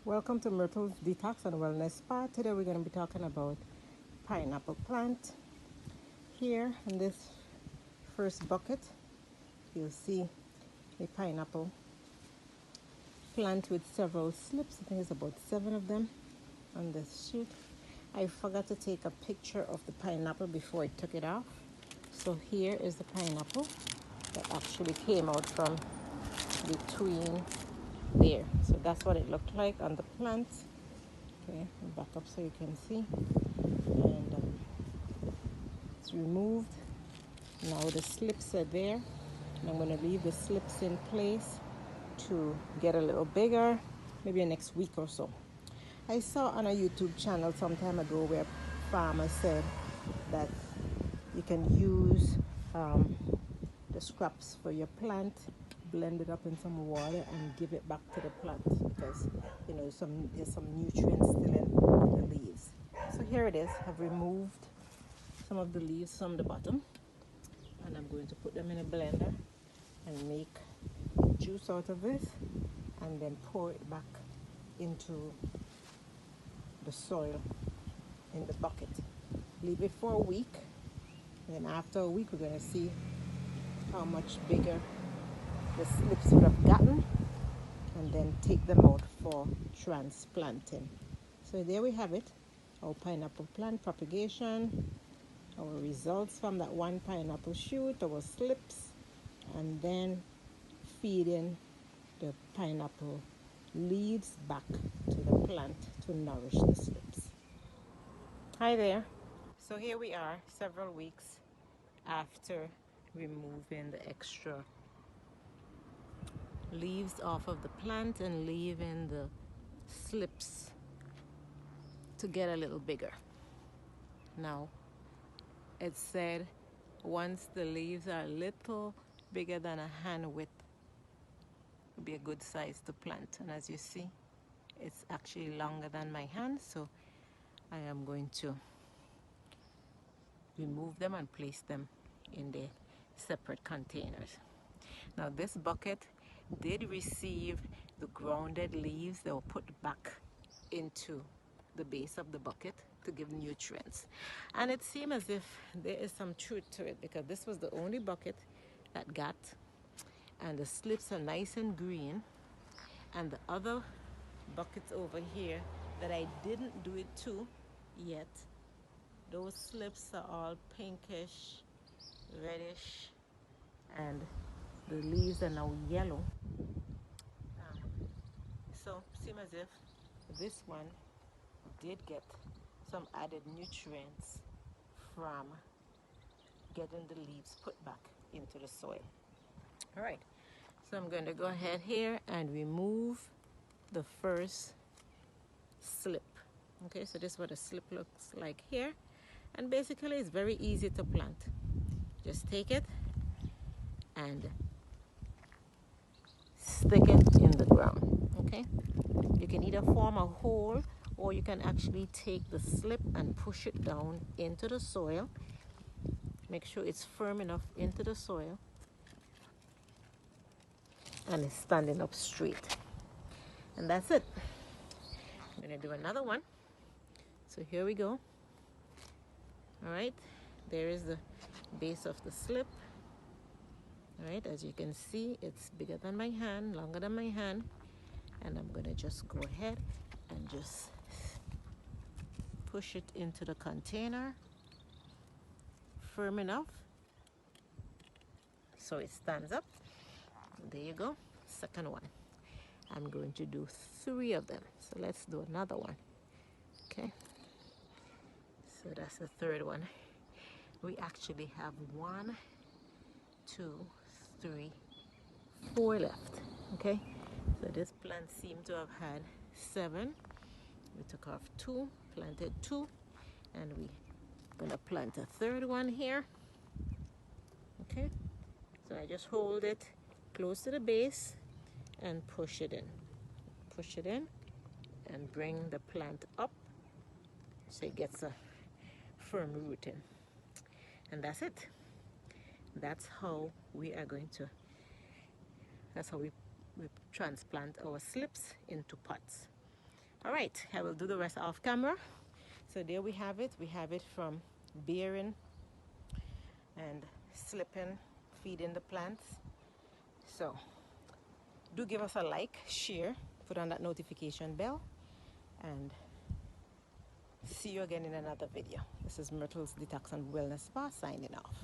Welcome to Myrtle's Detox and Wellness Spa. Today we're going to be talking about pineapple plant. Here in this first bucket, you'll see a pineapple plant with several slips. I think it's about 7 of them on this shoot. I forgot to take a picture of the pineapple before I took it off. So here is the pineapple that actually came out from between there. So that's what it looked like on the plant. Okay, back up so you can see. And it's removed. Now the slips are there. And I'm going to leave the slips in place to get a little bigger, maybe next week or so. I saw on a YouTube channel some time ago where farmers said that you can use the scraps for your plant, blend it up in some water and give it back to the plant because there's some nutrients still in the leaves. So here it is. I've removed some of the leaves from the bottom and I'm going to put them in a blender and make juice out of this and then pour it back into the soil in the bucket. Leave it for a week, and then after a week we're going to see how much bigger the slips would have gotten and then take them out for transplanting. So there we have it, our pineapple plant propagation, our results from that one pineapple shoot, our slips, and then feeding the pineapple leaves back to the plant to nourish the slips. Hi there. So here we are several weeks after removing the extra leaves off of the plant and leaving the slips to get a little bigger. Now, it said once the leaves are a little bigger than a hand width, it'll be a good size to plant. And as you see, it's actually longer than my hand, so I am going to remove them and place them in the separate containers. Now this bucket did receive the grounded leaves that were put back into the base of the bucket to give nutrients, and it seemed as if there is some truth to it because this was the only bucket that got, and the slips are nice and green, and the other buckets over here that I didn't do it to yet, those slips are all pinkish, reddish, and the leaves are now yellow. So seems as if this one did get some added nutrients from getting the leaves put back into the soil. All right, so I'm going to go ahead here and remove the first slip. Okay, so this is what a slip looks like here, and basically it's very easy to plant. Just take it and stick it in the ground. Okay, you can either form a hole or you can actually take the slip and push it down into the soil. Make sure it's firm enough into the soil and it's standing up straight, and that's it. I'm going to do another one. So here we go. All right, there is the base of the slip. All right, as you can see, it's bigger than my hand, longer than my hand, and I'm going to just go ahead and just push it into the container firm enough so it stands up. There you go. Second one. I'm going to do 3 of them, so let's do another one. Okay, so that's the third one. We actually have 1, 2, 3, 4 left. Okay, so this plant seemed to have had 7. We took off 2, planted 2, and we're gonna plant a third one here. Okay, so I just hold it close to the base and push it in and bring the plant up so it gets a firm rooting. And that's it. That's how we transplant our slips into pots. All right, I will do the rest off camera. So there we have it. We have it from bearing and slipping, feeding the plants. So do give us a like, share, put on that notification bell, and see you again in another video. This is Myrtle's Detox and Wellness Spa signing off.